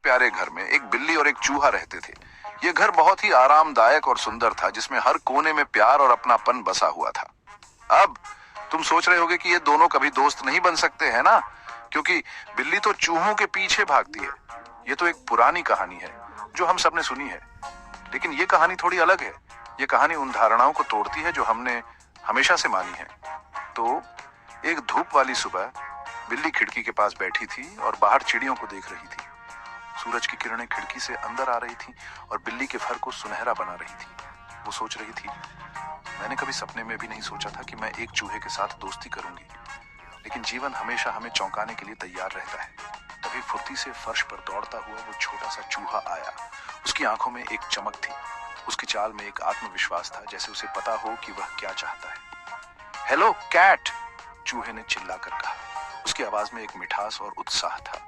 प्यारे घर में एक बिल्ली और एक चूहा रहते थे। ये घर बहुत ही आरामदायक और सुंदर था, जिसमें हर कोने में प्यार और अपनापन बसा हुआ था। अब तुम सोच रहे होगे कि ये दोनों कभी दोस्त नहीं बन सकते हैं ना, क्योंकि बिल्ली तो चूहों के पीछे भागती है। ये तो एक पुरानी कहानी है जो हम सबने सुनी है, लेकिन ये कहानी थोड़ी अलग है। ये कहानी उन धारणाओं को तोड़ती है जो हमने हमेशा से मानी है। तो एक धूप वाली सुबह बिल्ली खिड़की के पास बैठी थी और बाहर चिड़ियों को देख रही थी। सूरज की किरणें खिड़की से अंदर आ रही थी और बिल्ली के फर को सुनहरा बना रही थी। वो सोच रही थी, मैंने कभी सपने में भी नहीं सोचा था कि मैं एक चूहे के साथ दोस्ती करूंगी, लेकिन जीवन हमेशा हमें चौंकाने के लिए तैयार रहता है। तभी फुर्ती से फर्श पर दौड़ता हुआ वो छोटा सा चूहा आया। उसकी आंखों में एक चमक थी, उसकी चाल में एक आत्मविश्वास था, जैसे उसे पता हो कि वह क्या चाहता है। हेलो कैट, चूहे ने चिल्लाकर कहा। उसकी आवाज में एक मिठास और उत्साह था।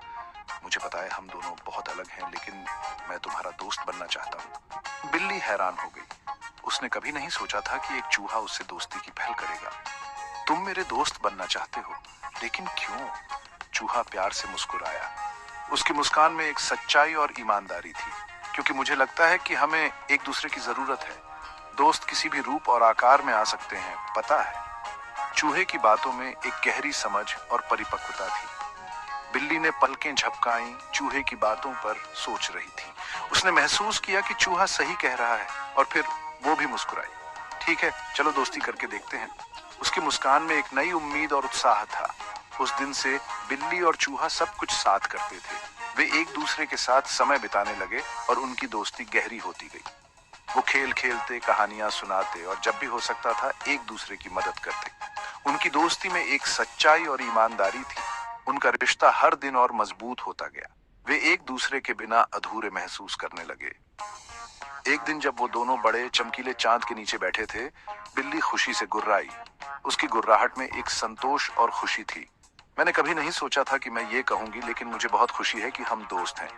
मुझे पता है हम दोनों बहुत अलग हैं, लेकिन मैं तुम्हारा दोस्त बनना चाहता हूँ। बिल्ली हैरान हो गई। उसने कभी नहीं सोचा था कि एक चूहा उससे दोस्ती की पहल करेगा। तुम मेरे दोस्त बनना चाहते हो, लेकिन क्यों? चूहा प्यार से मुस्कुराया। उसकी मुस्कान में एक सच्चाई और ईमानदारी थी। क्योंकि मुझे लगता है कि हमें एक दूसरे की जरूरत है। दोस्त किसी भी रूप और आकार में आ सकते हैं, पता है। चूहे की बातों में एक गहरी समझ और परिपक्वता थी। बिल्ली ने पलकें झपकाई, चूहे की बातों पर सोच रही थी। उसने महसूस किया कि चूहा सही कह रहा है और फिर वो भी मुस्कुराई। ठीक है, चलो दोस्ती करके देखते हैं। उसकी मुस्कान में एक नई उम्मीद और उत्साह था। उस दिन से बिल्ली और चूहा सब कुछ साथ करते थे। वे एक दूसरे के साथ समय बिताने लगे और उनकी दोस्ती गहरी होती गई। वो खेल खेलते, कहानियां सुनाते और जब भी हो सकता था एक दूसरे की मदद करते। उनकी दोस्ती में एक सच्चाई और ईमानदारी थी। उनका रिश्ता हर दिन और मजबूत होता गया। वे एक दूसरे के बिना अधूरे महसूस करने लगे। एक दिन जब वो दोनों बड़े चमकीले चांद के नीचे बैठे थे, बिल्ली खुशी से गुर्राई। उसकी गुर्राहट में एक संतोष और खुशी थी। मैंने कभी नहीं सोचा था कि मैं ये कहूंगी, लेकिन मुझे बहुत खुशी है कि हम दोस्त हैं।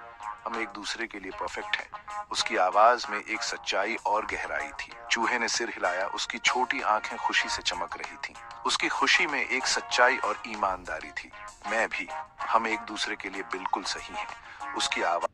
हम एक दूसरे के लिए परफेक्ट हैं। उसकी आवाज में एक सच्चाई और गहराई थी। चूहे ने सिर हिलाया। उसकी छोटी आंखें खुशी से चमक रही थीं। उसकी खुशी में एक सच्चाई और ईमानदारी थी। मैं भी। हम एक दूसरे के लिए बिल्कुल सही हैं। उसकी आवाज